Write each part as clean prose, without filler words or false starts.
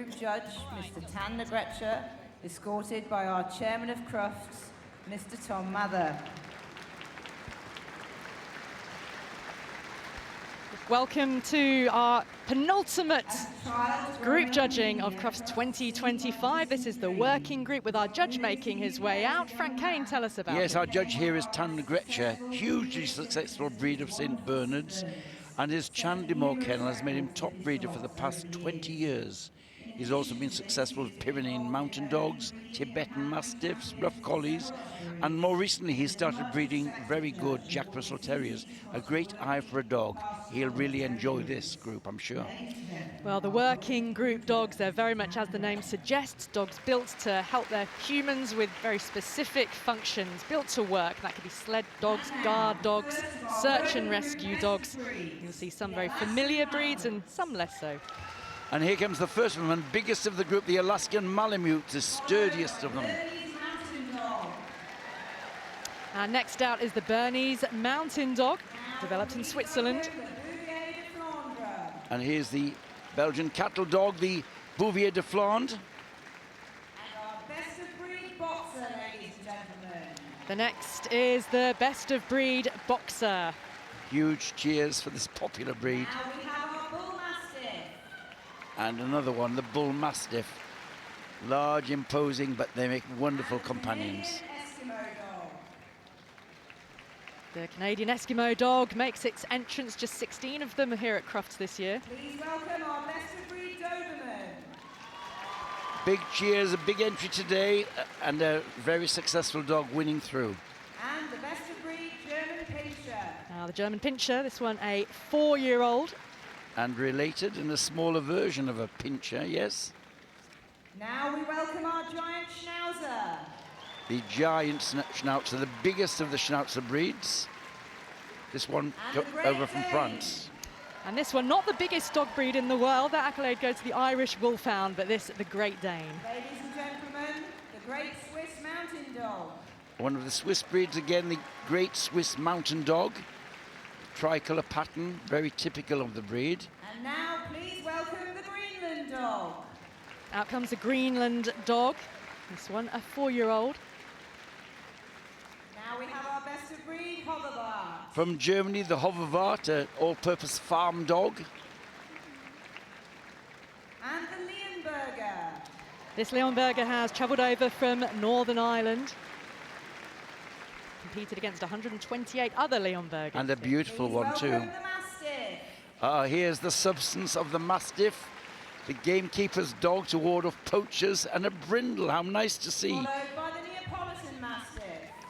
Group Judge, Mr. Entlebucher, escorted by our Chairman of Crufts, Mr. Tom Mather. Welcome to our penultimate group judging of Crufts 2025. This is the working group with our judge making his way out. Frank Kane, tell us about it. Yes, our judge here is Entlebucher, hugely successful breed of St. Bernards, and his Chandimore kennel has made him top breeder for the past 20 years. He's also been successful with Pyrenean Mountain Dogs, Tibetan Mastiffs, Rough Collies, and more recently he started breeding very good Jack Russell Terriers. A great eye for a dog. He'll really enjoy this group, I'm sure. Well, the working group dogs, they're very much, as the name suggests, dogs built to help their humans with very specific functions, built to work. That could be sled dogs, guard dogs, search and rescue dogs. You'll see some very familiar breeds and some less so. And here comes the first one, and biggest of the group, the Alaskan Malamute, the sturdiest of them. And next out is the Bernese Mountain Dog, developed in Switzerland. And here's the Belgian cattle dog, the Bouvier Des Flandres. And our best of breed boxer, ladies and gentlemen. The next is the best of breed boxer. Huge cheers for this popular breed. Now we have our Bullmastiff. And another one, the Bullmastiff. Large, imposing, but they make wonderful companions. Eskimo Dog. The Canadian Eskimo Dog makes its entrance, just 16 of them here at Crufts this year. Please welcome our best of breed Dobermann. Big cheers, a big entry today, and a very successful dog winning through. And the best of breed German Pinscher. Now the German Pinscher, this one a 4-year-old. And related in a smaller version of a Pinscher, yes. Now we welcome our giant Schnauzer. The giant Schnauzer, the biggest of the Schnauzer breeds. This one over from France. And this one, not the biggest dog breed in the world. That accolade goes to the Irish Wolfhound, but this, the Great Dane. Ladies and gentlemen, the Great Swiss Mountain Dog. One of the Swiss breeds again, the Great Swiss Mountain Dog. Tricolour pattern, very typical of the breed. And now please welcome the Greenland Dog. Out comes the Greenland Dog. This one, a 4-year-old. Now we have our best of breed Hovawart. From Germany, the Hovawart, an all-purpose farm dog. And the Leonberger. This Leonberger has travelled over from Northern Ireland. Competed against 128 other Leonbergers. And a beautiful one too. The Mastiff. Here's the substance of the Mastiff. The gamekeeper's dog to ward off poachers, and a brindle. How nice to see. Followed by the Neapolitan Mastiff.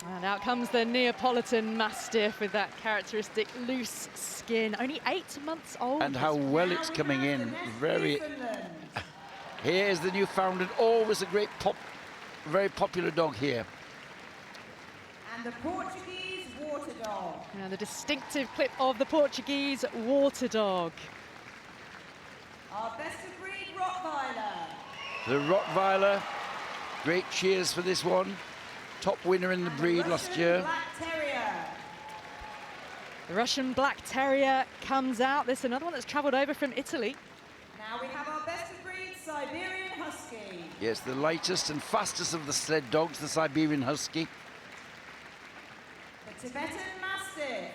And out comes the Neapolitan Mastiff with that characteristic loose skin. Only 8 months old. And how well it's coming in. Very. Here's the Newfoundland. Always a very popular dog here. And the Portuguese Water Dog. Now the distinctive clip of the Portuguese Water Dog. Our best of breed Rottweiler. The Rottweiler. Great cheers for this one. Top winner in the breed last year. Black Terrier. The Russian Black Terrier comes out. This is another one that's travelled over from Italy. Now we have our best of breed Siberian Husky. Yes, the lightest and fastest of the sled dogs, the Siberian Husky. The Tibetan Mastiff.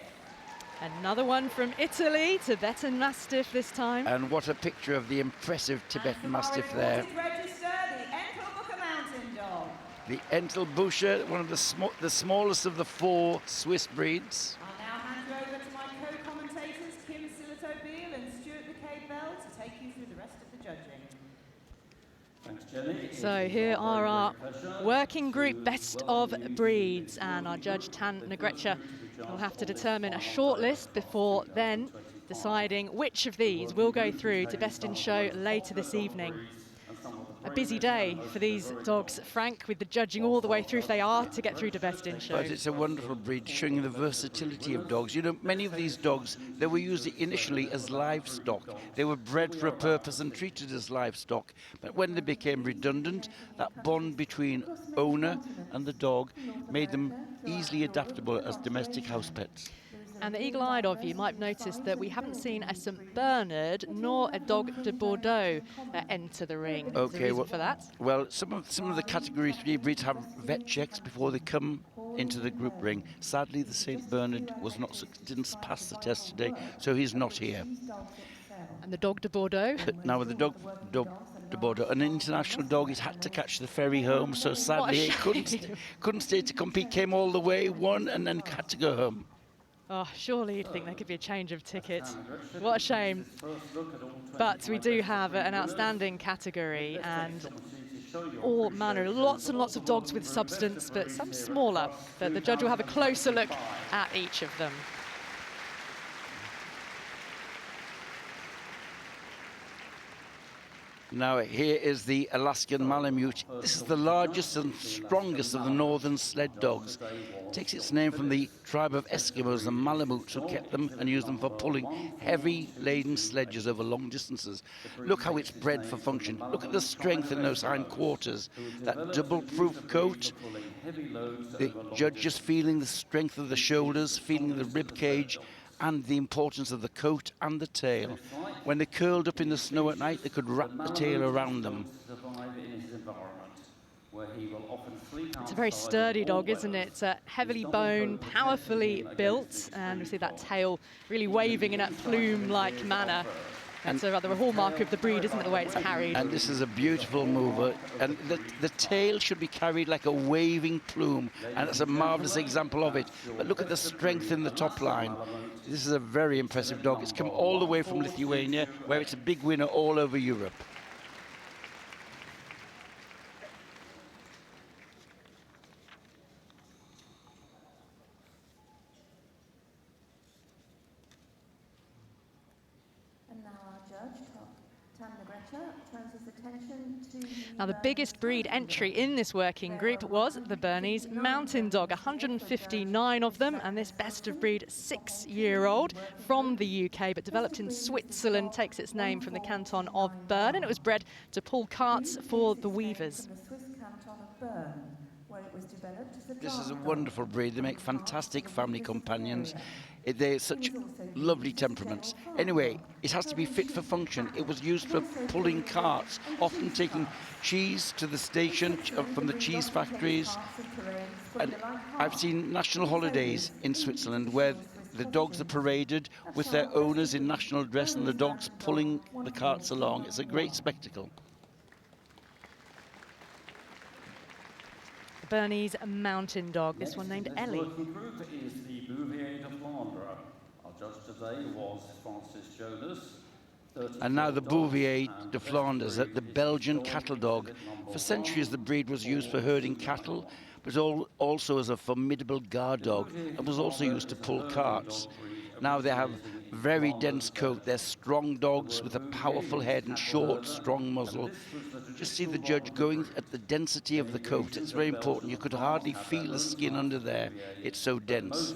Another one from Italy, Tibetan Mastiff this time. And what a picture of the impressive Tibetan Mastiff there. Register, the Entlebucher Mountain Dog. The Entlebucher, one of the smallest of the 4 Swiss breeds. I'll now hand you over to my co-commentators, Kim Silito-Beale and Stuart McCabe-Bell, to take you through the rest of the judging. Thanks, Jenny. So here are our working group best of breeds, and our judge Entlebucher will have to determine a shortlist before then deciding which of these will go through to best in show later this evening. A busy day for these dogs, Frank, with the judging all the way through if they are to get through to best in show. But it's a wonderful breed showing the versatility of dogs. You know, many of these dogs, they were used initially as livestock. They were bred for a purpose and treated as livestock. But when they became redundant, that bond between owner and the dog made them easily adaptable as domestic house pets. And the eagle-eyed of you might have noticed that we haven't seen a St. Bernard nor a Dogue de Bordeaux enter the ring. There's a reason for that. Well, some of the Category 3 breeds have vet checks before they come into the group ring. Sadly, the St. Bernard didn't pass the test today, so he's not here. And the Dogue de Bordeaux? Now with the Dogue de Bordeaux, an international dog, he's had to catch the ferry home, so sadly he couldn't stay to compete, came all the way, won, and then had to go home. Oh, surely you'd think there could be a change of tickets. What a shame. But we do have an outstanding category and all manner, lots and lots of dogs with substance, but some smaller. But the judge will have a closer look at each of them. Now here is the Alaskan Malamute. This is the largest and strongest of the northern sled dogs. It takes its name from the tribe of Eskimos, the Malamutes, who kept them and used them for pulling heavy laden sledges over long distances. Look how it's bred for function. Look at the strength in those hind quarters. That double-proof coat. The judge just feeling the strength of the shoulders, feeling the rib cage, and the importance of the coat and the tail. When they curled up in the snow at night, they could wrap the tail around them. It's a very sturdy dog, isn't it? It's heavily boned, powerfully built, and we see that tail really waving in a plume-like manner. It's a rather a hallmark of the breed, isn't it, the way it's carried? And this is a beautiful mover. And the tail should be carried like a waving plume, and it's a marvellous example of it. But look at the strength in the top line. This is a very impressive dog. It's come all the way from Lithuania, where it's a big winner all over Europe. Now, the biggest breed entry in this working group was the Bernese Mountain Dog, 159 of them, and this best of breed 6-year-old from the UK, but developed in Switzerland, takes its name from the canton of Bern, and it was bred to pull carts for the weavers. This is a wonderful breed. They make fantastic family companions. They're such lovely temperaments. Anyway, it has to be fit for function. It was used for pulling carts, often taking cheese to the station from the cheese factories. And I've seen national holidays in Switzerland where the dogs are paraded with their owners in national dress and the dogs pulling the carts along. It's a great spectacle. Bernese Mountain Dog, this one named Ellie. Group is the Bouvier Des Flandres. Our judge today was Francis Jonas. And now the Bouvier Des Flandres, the Belgian cattle dog. For centuries the breed was used for herding cattle, but also as a formidable guard dog, and was also used to pull carts. Now they have very dense coat. They're strong dogs with a powerful head and short, strong muzzle. Just see the judge going at the density of the coat. It's very important. You could hardly feel the skin under there. It's so dense.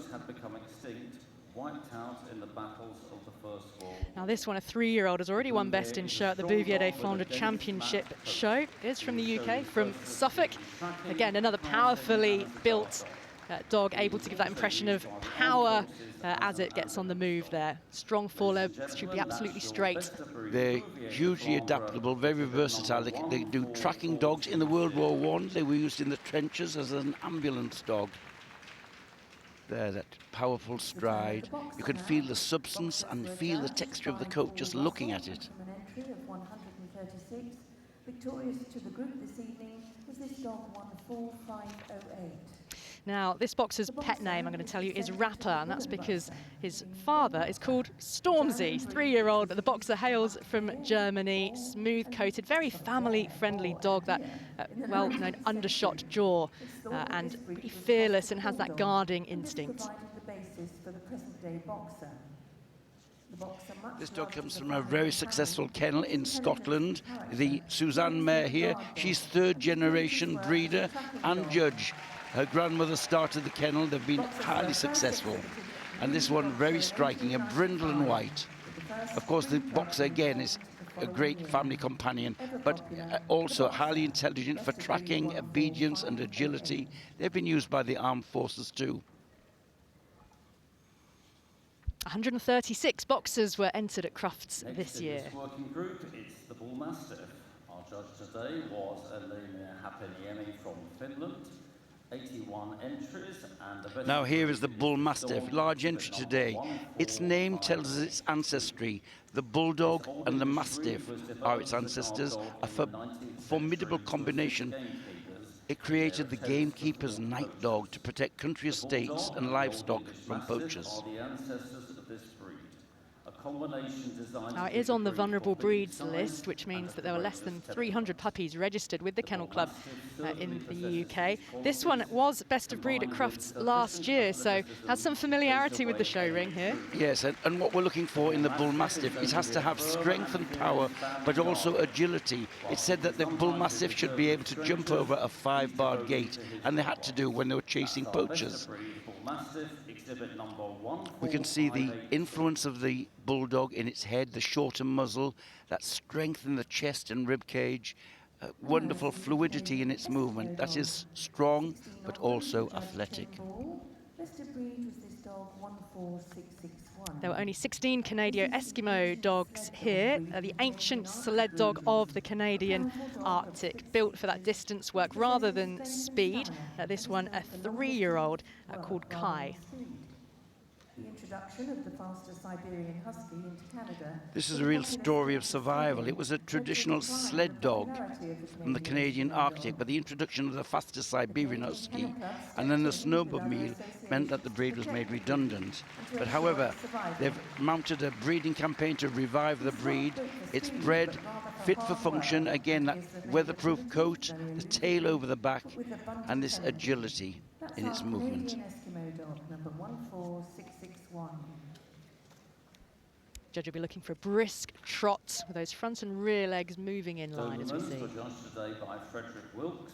Now this one, a 3-year-old, has already won best in show at the Bouvier Des Flandres Championship show. Is from the UK, from Suffolk. Again, another powerfully built dog, able to give that impression of power as it gets on the move there. Strong forelegs, should be absolutely straight. They're hugely adaptable, very versatile. They do tracking dogs. In the World War I, they were used in the trenches as an ambulance dog. There, that powerful stride. You can feel the substance and feel the texture of the coat just looking at it. Victorious to the group this evening was this dog 14508. Now, this boxer's pet name, I'm going to tell you, is Rapper, and that's because his father is called Stormzy. 3-year-old. The boxer hails from Germany, smooth-coated, very family-friendly dog, that well-known undershot jaw, and pretty fearless and has that guarding instinct. This dog comes from a very successful kennel in Scotland. The Suzanne mare here, she's 3rd-generation breeder and judge. Her grandmother started the kennel. They've been highly successful. And this one, very striking, a brindle and white. Of course, the boxer, again, is a great family companion, but also highly intelligent for tracking, obedience, and agility. They've been used by the armed forces, too. 136 boxers were entered at Crufts Next this in year. this working group, it's the Bullmastiff. Our judge today was Elena Hapeniemi from Finland. 81 entries and the best. Now here is the Bullmastiff, large entry today. Its name tells us its ancestry. The Bulldog and the Mastiff are its ancestors, a formidable combination. It created the gamekeeper's night dog to protect country estates and livestock from poachers. Now, it is on the vulnerable breeds list, which means that there were less than 300 puppies registered with the Kennel Club in the UK. This one was best of breed at Crufts last year, so has some familiarity with the show ring here. Yes, and what we're looking for in the Bullmastiff, it has to have strength and power, but also agility. It's said that the Bullmastiff should be able to jump over a 5-barred gate, and they had to do when they were chasing poachers. We can see the influence of the Bulldog in its head, the shorter muzzle, that strength in the chest and rib cage, wonderful fluidity in its movement. That is strong, but also athletic. There were only 16 Canadian Eskimo dogs here, the ancient sled dog of the Canadian Arctic, built for that distance work rather than speed. This one, a 3-year-old called Kai. The introduction of the faster Siberian Husky into Canada. This is a real story of survival. It was a traditional sled dog from the Canadian Arctic, but the introduction of the faster Siberian Husky and then the snowmobile meant that the breed was made redundant. But however, they've mounted a breeding campaign to revive the breed. It's bred fit for function. Again, that weatherproof coat, the tail over the back, and this agility in its movement. Eskimo Dog, number 14661. Judge will be looking for a brisk trot with those front and rear legs moving in line, as we see. Judged today by Frederick Wilkes,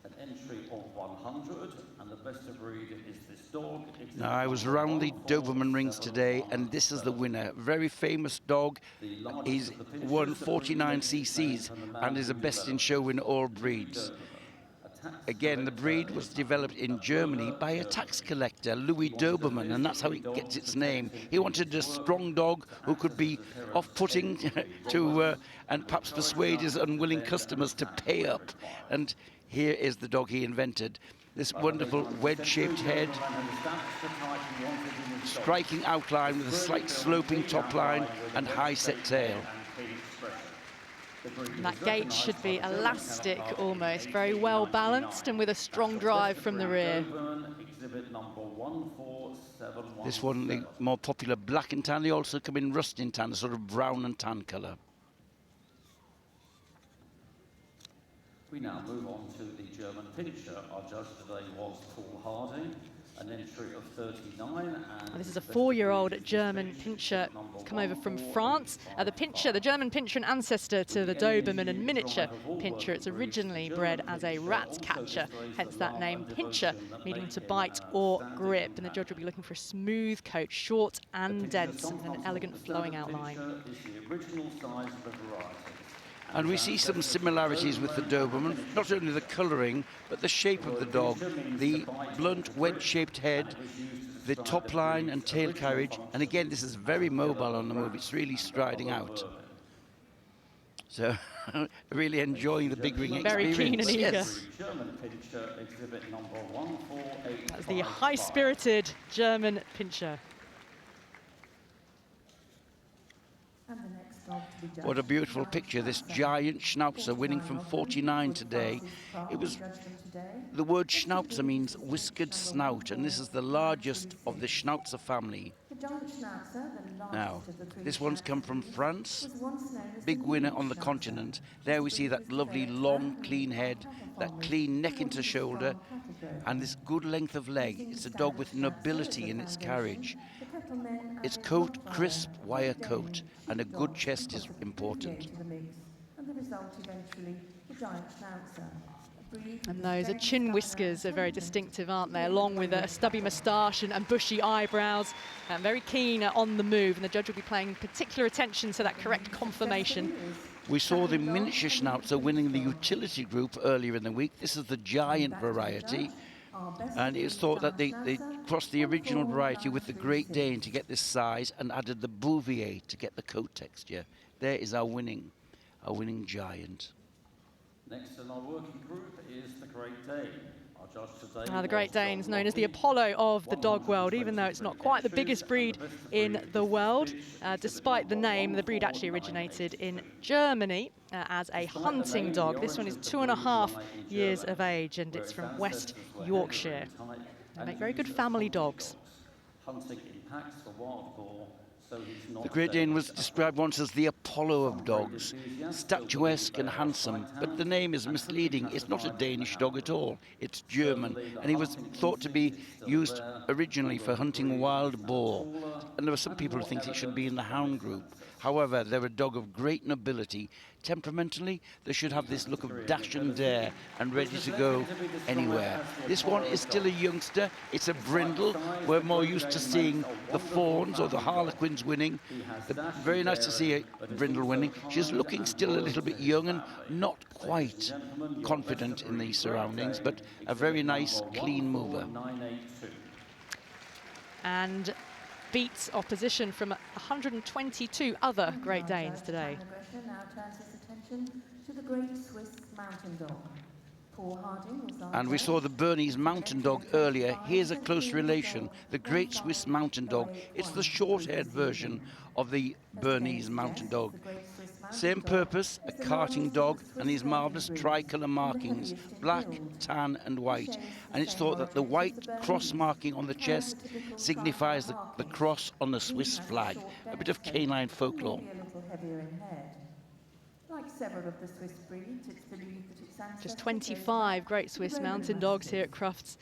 an entry of 100, and the best of breed is this dog. Now, I was around the Dobermann rings today, and this is the winner. Very famous dog. He's won 49 cc's and is a best in show in all breeds. Again, the breed was developed in Germany by a tax collector, Louis Dobermann, and that's how it gets its name. He wanted a strong dog who could be off-putting to and perhaps persuade his unwilling customers to pay up. And here is the dog he invented. This wonderful wedge-shaped head, striking outline with a slight sloping top line and high-set tail. And that gait should be elastic almost, very well balanced and with a strong drive from the rear. This one, the more popular black and tan, they also come in rust and tan, a sort of brown and tan colour. We now move on to the German Pinscher. Our judge today was Paul Harding, an entry of 39. And this is a 4-year-old German Pinscher, come over from France. The Pinscher, the German Pinscher, an ancestor to the Dobermann and miniature Pinscher. It's originally bred as a rat catcher, hence that name Pinscher, meaning to bite or grip. And the judge will be looking for a smooth coat, short and dense, and an elegant flowing outline. And we see some similarities with the Dobermann, not only the colouring, but the shape of the dog, the blunt, wedge-shaped head, the top line and tail carriage. And again, this is very mobile on the move. It's really striding out. So, really enjoying the big ring experience. Very keen and eager. Yes. That's the high-spirited German Pinscher. What a beautiful picture, this giant Schnauzer winning from 49 today. It was, the word Schnauzer means whiskered snout, and this is the largest of the Schnauzer family. Now, this one's come from France, big winner on the continent. There we see that lovely long, clean head, that clean neck into shoulder, and this good length of leg. It's a dog with nobility in its carriage. Its coat, crisp wire coat, and a good chest is important. And those chin whiskers are very distinctive, aren't they? Along with a stubby moustache and bushy eyebrows. Very keen on the move, and the judge will be paying particular attention to that correct conformation. We saw the miniature Schnauzer winning the utility group earlier in the week. This is the giant variety. And it was thought that they crossed the original variety with the Great Dane to get this size and added the Bouvier to get the coat texture. There is our winning giant. Next in our working group is the Great Dane. Our judge today The Great Dane's known as the Apollo of the dog world, even though it's not quite the biggest breed in the world. Despite the name, the breed actually originated in Germany as a hunting dog. This one is 2.5 years of age, and it's from West Yorkshire. They make very good family dogs. Hunting in packs for wild boar. The Great Dane was described once as the Apollo of dogs, statuesque and handsome, but the name is misleading. It's not a Danish dog at all, it's German, and he was thought to be used originally for hunting wild boar. And there are some people who think it should be in the hound group. However, they're a dog of great nobility. Temperamentally, they should have this look of dash and dare and ready to go anywhere. This one is still a youngster. It's a brindle. We're more used to seeing the fawns or the harlequins winning. But very nice to see a brindle winning. She's looking still a little bit young and not quite confident in these surroundings, but a very nice, clean mover. And beats opposition from 122 other Great Danes today. Now turns his attention to the Great Swiss Mountain Dog. Paul Harding was And we saw the Bernese Mountain Dog earlier. Here's a close relation, the Great Swiss Mountain Dog. It's the short-haired version of the Bernese Mountain Dog. Same purpose, a carting dog, and his marvellous tricolour markings, black, tan and white. And it's thought that the white cross marking on the chest signifies the cross on the Swiss flag. A bit of canine folklore. Like several of the Swiss breeds, it's believed that its ancestors Just 25 Great Swiss Mountain Dogs here at Crufts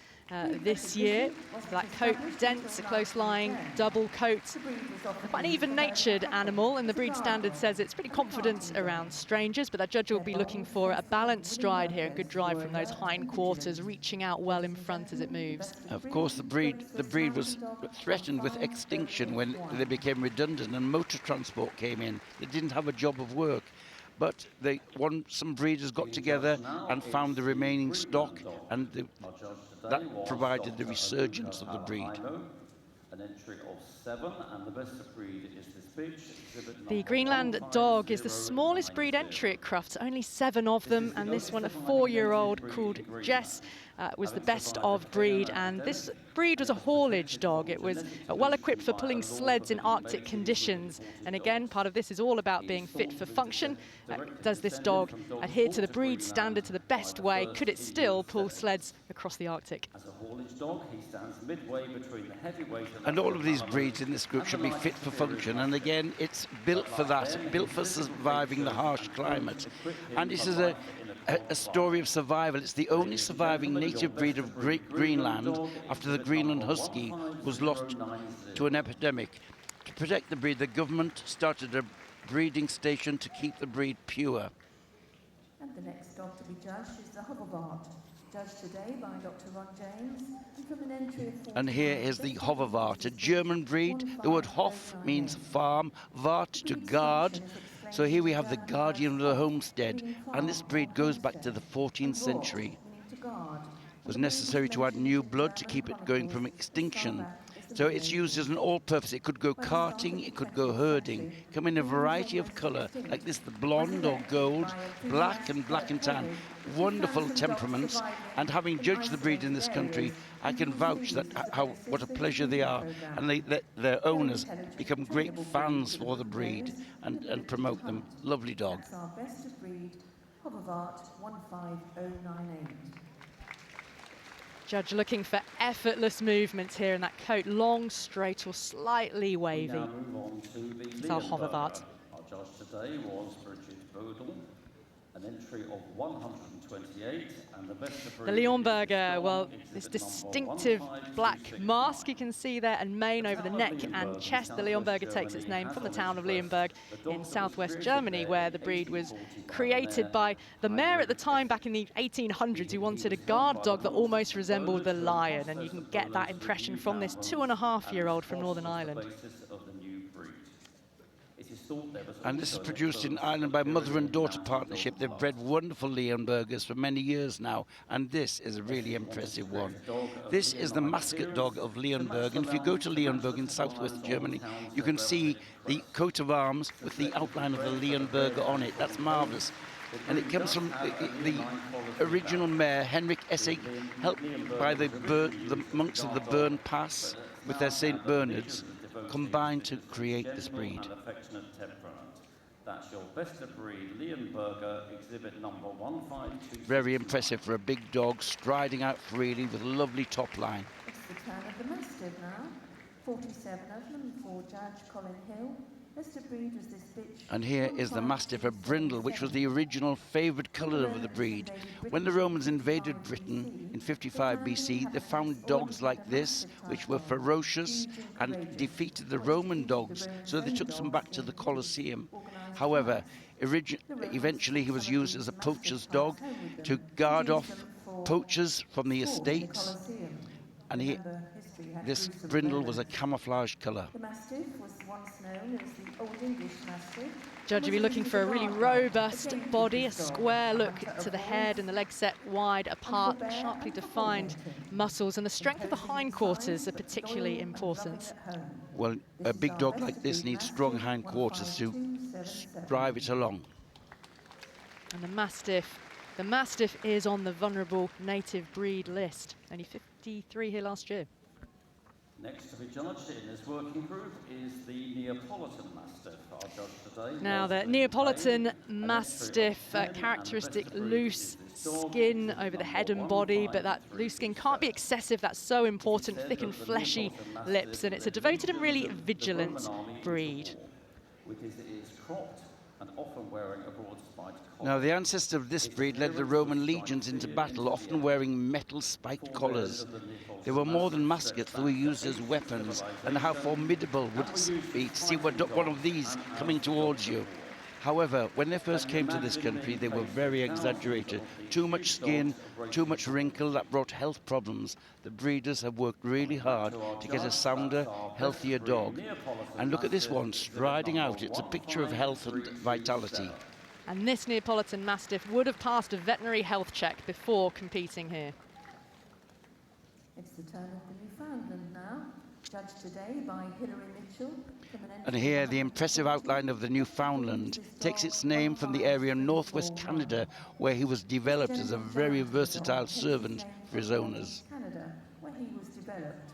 this year. Black coat, dense, a close-lying double coat. Quite an even-natured animal, and the breed standard says it's pretty confident around strangers, but that judge will be looking for a balanced stride here, a good drive from those hindquarters, reaching out well in front as it moves. Of course, the breed was threatened with extinction when they became redundant and motor transport came in. They didn't have a job of work. But some breeders got together and found the remaining stock, and that provided the resurgence of the breed. An entry of 7, and the best of breed is this bitch. The Greenland Dog is the smallest breed entry at Crufts, only 7 of them, and this one, a 4-year-old called Jess, was the best of breed. And this breed was a haulage dog. It was well equipped for pulling sleds in Arctic conditions. And again, part of this is all about being fit for function. Does this dog adhere to the breed standard to the best way? Could it still pull sleds across the Arctic? As a haulage dog, he stands midway between the heavyweight and all of these breeds in this group should be fit for function. And again, it's built for that, built for surviving the harsh climate. And this is a story of survival. It's the only surviving native breed of Greenland after the Greenland Husky was lost to an epidemic. To protect the breed, the government started a breeding station to keep the breed pure. And the next dog to be judged is the Hovawart, judged today by Dr. Ron James, and from an entry of 4. And here is the Hovawart, a German breed. The word Hof means farm, Wart to guard. So here we have the guardian of the homestead, and this breed goes back to the 14th century. It was necessary to add new blood to keep it going from extinction. So it's used as an all-purpose. It could go carting, it could go herding, come in a variety of colour, like this, the blonde or gold, black and tan. Wonderful temperaments, and having judged the breed in this country, I can vouch that what a pleasure they are, and their owners become great fans for the breed and promote them. Lovely dog. That's our best of breed, Hovawart 15098. Judge looking for effortless movements here in that coat, long, straight or slightly wavy. We now move on to the It's our Hovawart. Our judge today was Bridget Bodle, an entry of 128, and the best of The breed. Leonberger, well, this distinctive black mask you can see there, and mane over the neck and chest. The Leonberger takes its name from the town of Leonberg in southwest Germany, where the breed was created by the mayor at the time back in the 1800s, who wanted a guard dog that almost resembled the lion, and you can get that impression from this 2.5-year-old from Northern Ireland. Of the new breed. It is thought there was And this is also produced in close Ireland by mother and daughter Mountain partnership. Dog They've Club. bred wonderful Leonbergers for many years now, and this is a really impressive one. This is the mascot dog of Leonberg, and if you go to Leonberg in southwest Germany, you can see the coat of arms with the outline of the Leonberger on it. That's marvellous. And it comes from the original mare, Henrik Essig, helped by the monks of the Bern Pass with their St. Bernards, combined to create this breed. That's your best of breed Leonberger exhibit number 152. Very impressive for a big dog, striding out freely with a lovely top line. It's the turn of the Mastiff now. 47 of them for Judge Colin Hill. Best of breed was this bitch. And here is the Mastiff of Brindle, which was the original favoured colour of the breed. When the Romans invaded Britain in 55 BC, they found dogs like this, which were ferocious and defeated the Roman dogs, so they took them back to the Colosseum. However, eventually he was used as a poacher's dog to guard off poachers from the estates, and this brindle was a camouflage colour. The Mastiff was once known as the Old English Mastiff. Judge, you'll be looking for a really robust body, a square look to the head and the legs set wide apart, sharply defined muscles, and the strength of the hindquarters are particularly important. Well, a big dog like this needs strong hindquarters to drive it along. And the Mastiff is on the vulnerable native breed list. Only 53 here last year. Next to be judged in this working group is the Neapolitan Mastiff. Our judge today. Now the Neapolitan Mastiff, characteristic loose skin over the head and body, but that loose skin can't be excessive. That's so important. Thick and fleshy lips, and it's a devoted and really vigilant breed. With his ears cropped and often wearing a broad spiked collar. Now, the ancestor of this breed led the Roman legions into battle, often wearing metal spiked collars. They were more than mascots, they were used as weapons. And how formidable would it be to see one of these coming towards you? However, when they first came to this country, they were very exaggerated. Too much skin, too much wrinkle, that brought health problems. The breeders have worked really hard to get a sounder, healthier dog. And look at this one, striding out. It's a picture of health and vitality. And this Neapolitan Mastiff would have passed a veterinary health check before competing here. It's the turn of the Newfoundland now. Judged today by Hilary Mitchell. And here, the impressive outline of the Newfoundland takes its name from the area in northwest Canada, where he was developed as a very versatile servant for his owners. Canada, where he was developed.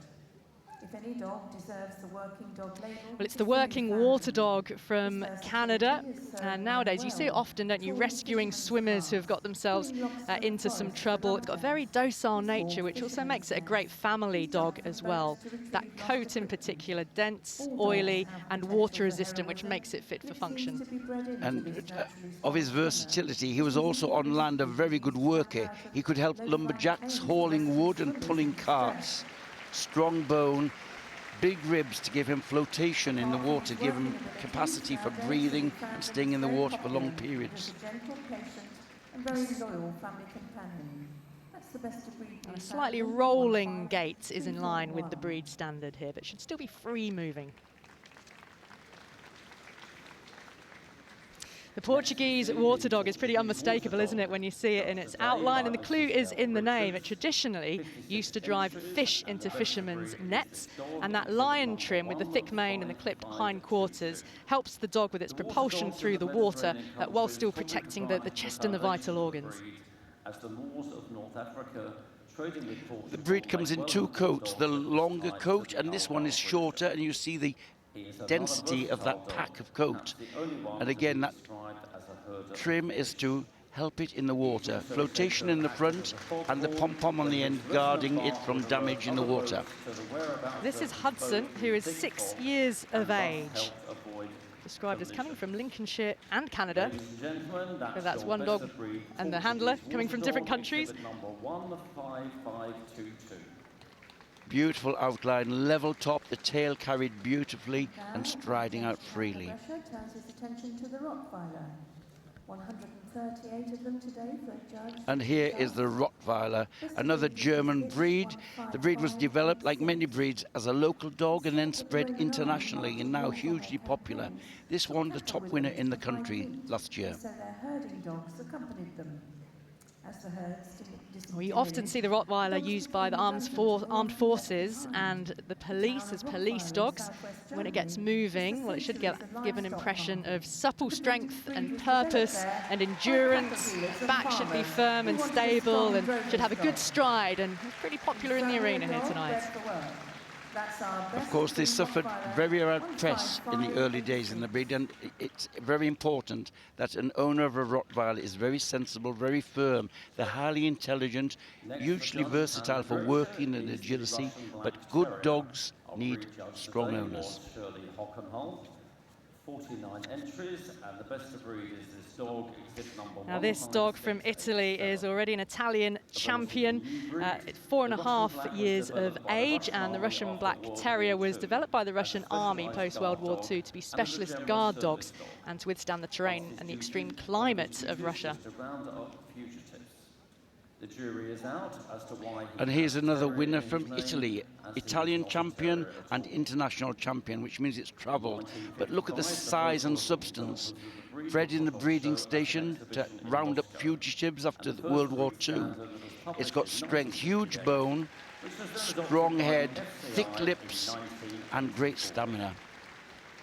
If any dog deserves the working dog label. Well, it's the working water dog from Canada, and nowadays you see it often, don't you, rescuing swimmers who have got themselves into some trouble. It's got a very docile nature, which also makes it a great family dog as well. That coat in particular, dense, oily and water resistant, which makes it fit for function. And of his versatility, he was also on land a very good worker. He could help lumberjacks hauling wood and pulling carts. Strong bone, big ribs to give him flotation in the water, give him capacity for breathing and staying in the water for long periods. And very loyal family companion. That's the best of breed. And a slightly rolling gait is in line with the breed standard here, but should still be free moving. The Portuguese Water Dog is pretty unmistakable, isn't it, when you see it in its outline? And the clue is in the name. It traditionally used to drive fish into fishermen's nets. And that lion trim with the thick mane and the clipped hindquarters helps the dog with its propulsion through the water while still protecting the chest and the vital organs. The breed comes in two coats, the longer coat, and this one is shorter, and you see the density of that pack of coat. And again, that trim is to help it in the water. Flotation in the front and the pom-pom on the end guarding it from damage in the water. This is Hudson, who is 6 years of age. Described as coming from Lincolnshire and Canada. So that's one dog and the handler coming from different countries. Beautiful outline, level top, the tail carried beautifully and striding out freely. Turns his attention to the Rottweiler. 138 of them today for a judge. And here is the Rottweiler, another German breed. The breed was developed, like many breeds, as a local dog and then spread internationally and now hugely popular. This won the top winner in the country last year. So their herding dogs accompanied them. As the herds Well, you often see the Rottweiler used by the armed forces and the police as police dogs. When it gets moving, well, it should give an impression of supple strength and purpose and endurance. Back should be firm and stable and should have a good stride, and it's pretty popular in the arena here tonight. Of course, they suffered very hard press in the early days in the breed, and it's very important that an owner of a Rottweiler is very sensible, very firm. They're highly intelligent, hugely versatile for working and agility, but good dogs need strong owners. 49 entries, and the best of breed is this dog, exhibit number 1. Now this dog from Italy is already an Italian champion, 4.5 years of age, and the Russian Black Terrier was developed by the Russian Army post-World War II to be specialist guard dogs and to withstand the terrain and the extreme climate of Russia. The jury is out as to why. And here's another winner from Italy, Italian champion and international champion, which means it's travelled. But look at the size and substance. Bred in the breeding station to round up fugitives after World War II. It's got strength, huge bone, strong head, thick lips, and great stamina.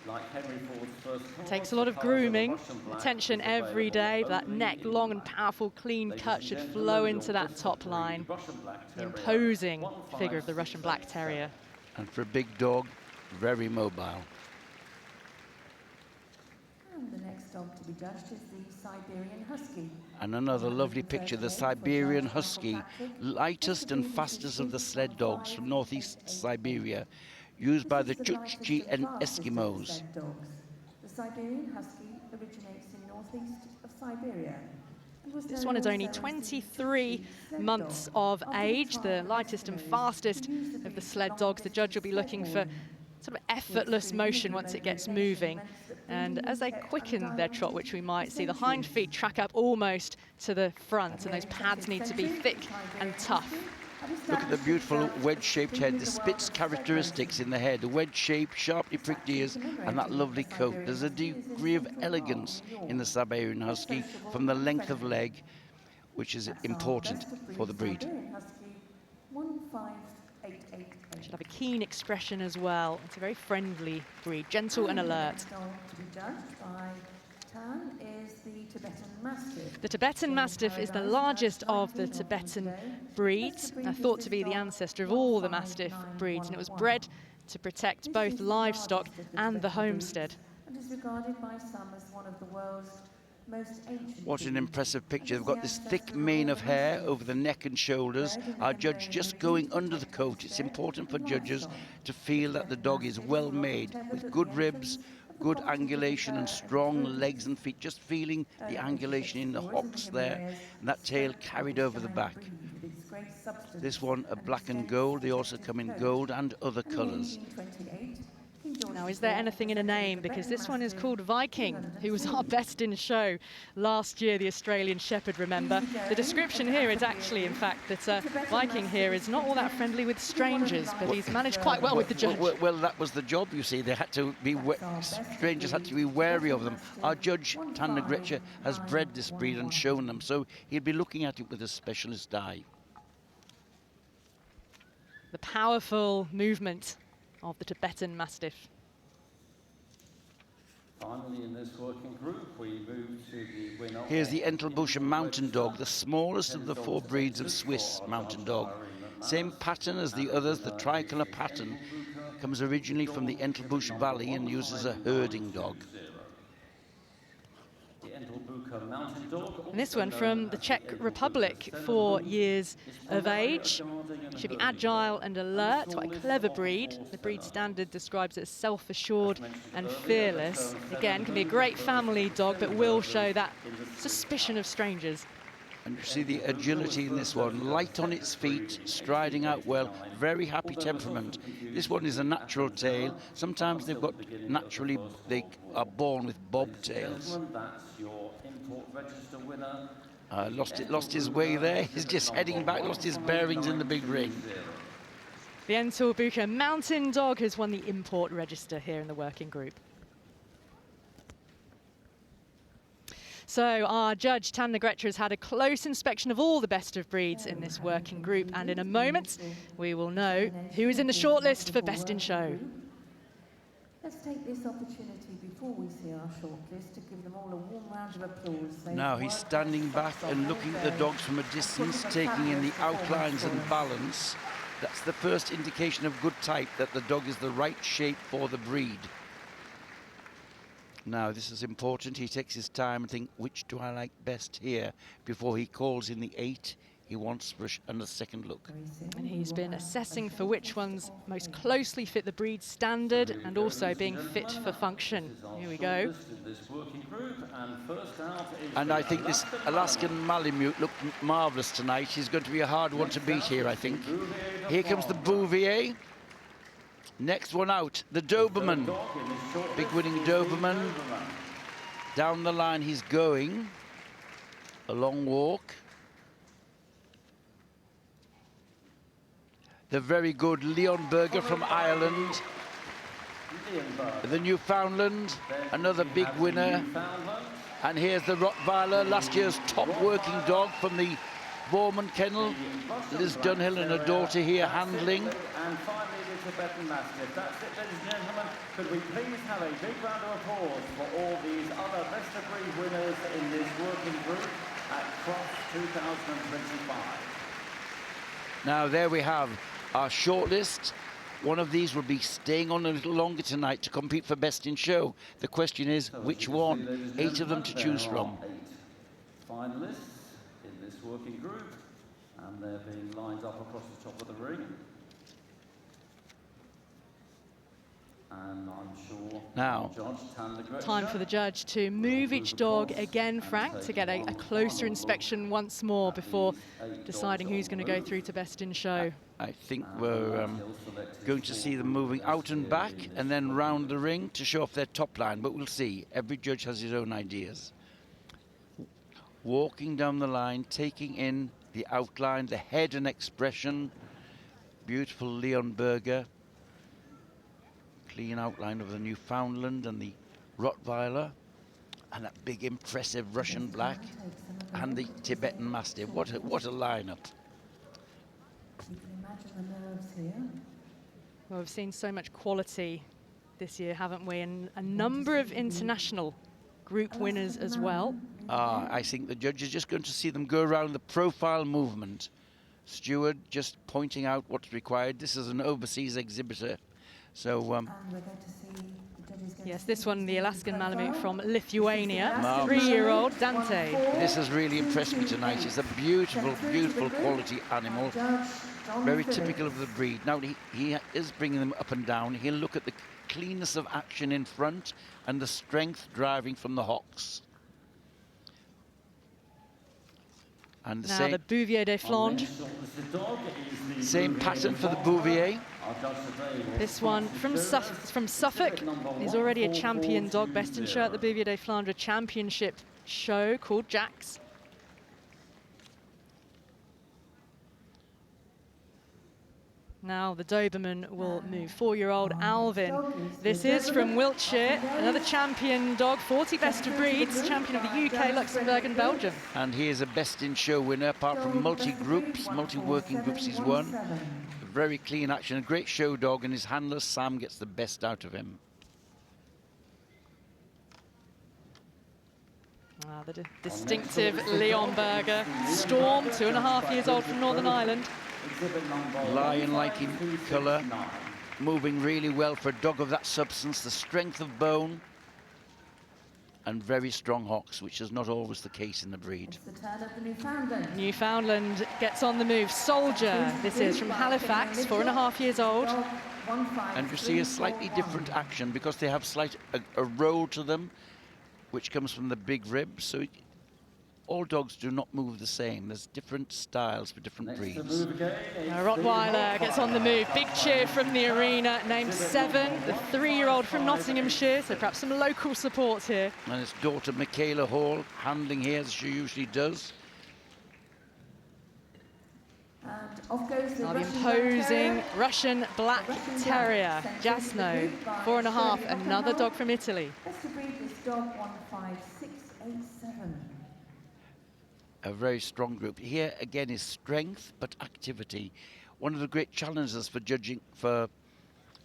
It takes a lot of grooming, attention every day. That neck, long and powerful, clean cut should flow into that top line. The imposing figure of the Russian Black Terrier. And for a big dog, very mobile. And the next dog to be judged is the Siberian Husky. And another lovely picture, the Siberian Husky, lightest and fastest of the sled dogs from northeast Siberia, used by the Chukchi and Eskimos. The Siberian Husky originates in northeast of Siberia. This one is only 23 months of age, the lightest and fastest of the sled dogs. The judge will be looking for sort of effortless motion once it gets moving. And as they quicken their trot, which we might see, the hind feet track up almost to the front, and those pads need to be thick and tough. Look at the beautiful wedge-shaped head, the Spitz characteristics in the head, the wedge shape, sharply pricked ears, and that lovely coat. There's a degree of elegance in the Siberian Husky from the length of leg, which is important for the breed. Should have a keen expression as well. It's a very friendly breed, gentle and alert. Is the Tibetan Mastiff. The Tibetan Mastiff is the largest of the Tibetan breeds, thought to be the ancestor of all the Mastiff breeds, and it was bred to protect both livestock and the homestead. And is regarded by some as one of the world's most ancient. What an impressive picture. They've got this thick mane of hair over the neck and shoulders. Our judge just going under the coat. It's important for judges to feel that the dog is well made, with good ribs, good angulation and strong legs and feet, just feeling the angulation in the hocks there, and that tail carried over the back. This one, a black and gold. They also come in gold and other colours. Now, is there anything in a name? Because this one is called Viking, who was our best in show last year, the Australian Shepherd, remember. The description here is actually, in fact, that Viking here is not all that friendly with strangers, but he's managed quite well with the judge. Well, that was the job, you see. They had to be strangers had to be wary of them. Our judge, Tan Negrecha, has bred this breed and shown them, so he'll be looking at it with a specialist eye. The powerful movement of the Tibetan Mastiff. Finally, in this working group, we move to the winner. Here's the Entlebucher Mountain Dog, the smallest of the 4 breeds of Swiss Mountain Dog. Same pattern as the others, the tricolour pattern comes originally from the Entlebucher Valley and uses a herding dog. And this one from the Czech Republic, 4 years of age. Should be agile and alert, quite a clever breed. The breed standard describes it as self-assured and fearless. Again, can be a great family dog, but will show that suspicion of strangers. And you see the agility in this one, light on its feet, striding out well, very happy temperament. This one is a natural tail. Sometimes they've got naturally, they are born with bobtails. That's your import register winner. Lost his way there. He's just heading back, lost his bearings in the big ring. The Entlebucher Mountain Dog has won the import register here in the working group. So our judge, Tan Negrecha, has had a close inspection of all the best of breeds in this working group, and in a moment we will know who is in the shortlist for Best in Show. Let's take this opportunity before we see our shortlist to give them all a warm round of applause. Now he's standing back and looking at the dogs from a distance, taking in the outlines and balance. That's the first indication of good type, that the dog is the right shape for the breed. Now, this is important. He takes his time and thinks, which do I like best here, before he calls in the 8 he wants for a second look. And he's been assessing for which ones most closely fit the breed standard and also being fit for function. Here we go. And I think this Alaskan Malamute looked marvellous tonight. He's going to be a hard one to beat here, I think. Here comes the Bouvier. Next one out, the Dobermann. Big winning Dobermann. Down the line he's going. A long walk. The very good Leonberger from Ireland. The Newfoundland, another big winner. And here's the Rottweiler, last year's top working dog from the Dobermann kennel. Liz Dunhill and her daughter here handling. And finally, the Tibetan Mastiff. That's it, ladies and gentlemen. Could we please have a big round of applause for all these other best of breed winners in this working group at Crufts 2025. Now there we have our shortlist. One of these will be staying on a little longer tonight to compete for Best in Show. The question is, which one? 8 of them to choose from. 8 finalists in this working group, and they're being lined up across the top of the ring. And I'm sure now, time for the judge to move each dog again, Frank, to get a closer inspection once more before deciding who's going to go through to Best in Show. I think we're going to see them moving out and back and then round the ring to show off their top line, but we'll see. Every judge has his own ideas. Walking down the line, taking in the outline, the head and expression. Beautiful Leonberger. Clean outline of the Newfoundland and the Rottweiler, and that big impressive Russian black, and the Tibetan Mastiff. What a lineup. You can imagine the nerves here. Well, we've seen so much quality this year, haven't we? And a number of international group winners as well. I think the judge is just going to see them go around the profile movement. Steward just pointing out what's required. This is an overseas exhibitor. So, yes, this one, the Alaskan Malamute from Lithuania, 3-year-old Dante. This has really impressed me tonight. It's a beautiful, beautiful quality animal, very typical of the breed. Now, he is bringing them up and down. He'll look at the cleanness of action in front and the strength driving from the hocks. And now the Bouvier Des Flandres. Same pattern for the Bouvier. This one from Suffolk. He's already a champion dog, Best in Show at the Bouvier Des Flandres Championship show called Jax. Now the Dobermann will move. 4-year-old Alvin. This is from Wiltshire, another champion dog, 40 best of breeds, champion of the UK, Luxembourg and Belgium. And he is a Best in Show winner, apart from multi-groups, multi-working groups he's won. Very clean action, a great show dog, and his handler Sam gets the best out of him. The distinctive Leonberger Storm, 2.5 years old from Northern Ireland. Lion-like in colour, moving really well for a dog of that substance, the strength of bone, and very strong hocks, which is not always the case in the breed. It's the turn of the Newfoundland. Newfoundland gets on the move. Soldier, this is from Halifax, 4.5 years old. And you see a slightly different action because they have a roll to them, which comes from the big ribs. So all dogs do not move the same. There's different styles for different breeds. Rottweiler gets on the move. Big cheer from the arena. Named 7, the 3-year-old from Nottinghamshire. So perhaps some local support here. And his daughter Michaela Hall handling here as she usually does. And off goes the Now the Russian imposing Black Russian Black Terrier, Jasno, 4.5, another dog from Italy. Best of breed is Dog 15687. A very strong group. Here again is strength but activity. One of the great challenges for judging, for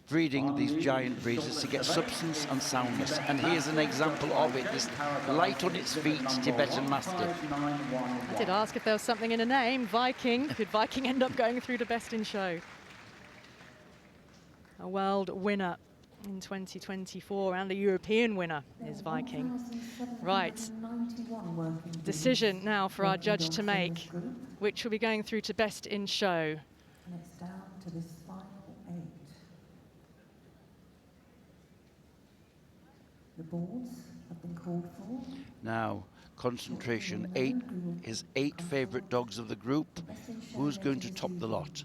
breeding these giant breeds is to get substance and soundness. And here's an example of it, this light on its feet Tibetan Mastiff. I did ask if there was something in a name, Viking. Could Viking end up going through to Best in Show? A world winner in 2024 and a European winner is Viking. Right, decision now for our judge to make, which will be going through to Best in Show. And it's down to this final 8. The boards have been called for. Now, concentration. 8 is 8 favourite dogs of the group. Who's going to top the lot?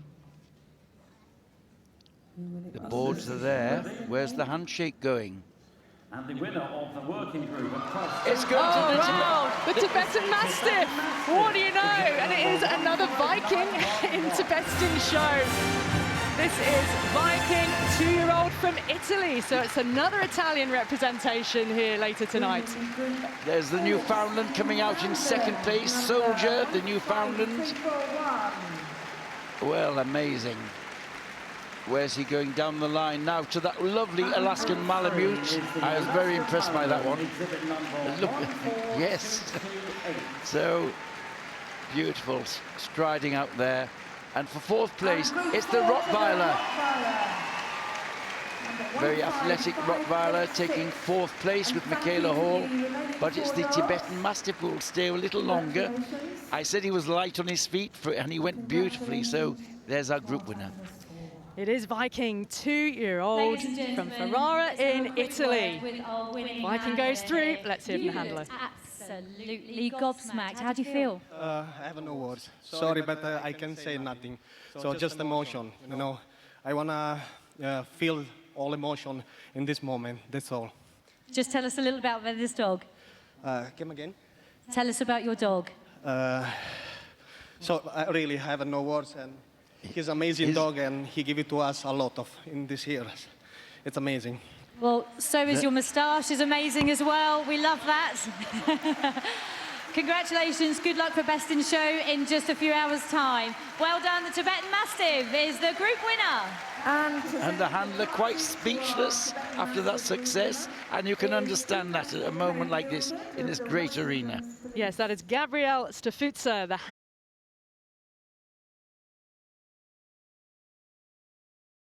The boards are there. Where's the handshake going? And the winner of the working group across... It's going Oh, to wow, the Tibetan Mastiff. What do you know? And it is another Viking into Best in Show. This is Viking, 2-year-old from Italy. So it's another Italian representation here later tonight. There's the Newfoundland coming out in 2nd place. Soldier, the Newfoundland. Well, amazing. Where's he going down the line now? To that lovely Alaskan Malamute. I was very impressed by that one. Look, yes. So beautiful, striding out there. And for 4th place, it's the Rottweiler. Very athletic Rottweiler taking 4th place with Michaela Hall. But it's the Tibetan Mastiff who will stay a little longer. I said he was light on his feet, and he went beautifully. So there's our group winner. It is Viking, 2-year-old from Ferrara in Italy. Viking goes through. Let's hear from the handler. Absolutely gobsmacked. How do you feel? I have no words. Sorry, but I can say nothing. So just emotion, you know. I want to feel all emotion in this moment, that's all. Just tell us a little about this dog. Come again? Tell us about your dog. So I really have no words, and he's an amazing dog, and he gave it to us a lot of in this year. It's amazing. Well, so is your moustache is amazing as well. We love that. Congratulations. Good luck for Best in Show in just a few hours' time. Well done. The Tibetan Mastiff is the group winner. And the handler quite speechless after that success. And you can understand that at a moment like this in this great arena. Yes, that is Gabriel Stafutza, the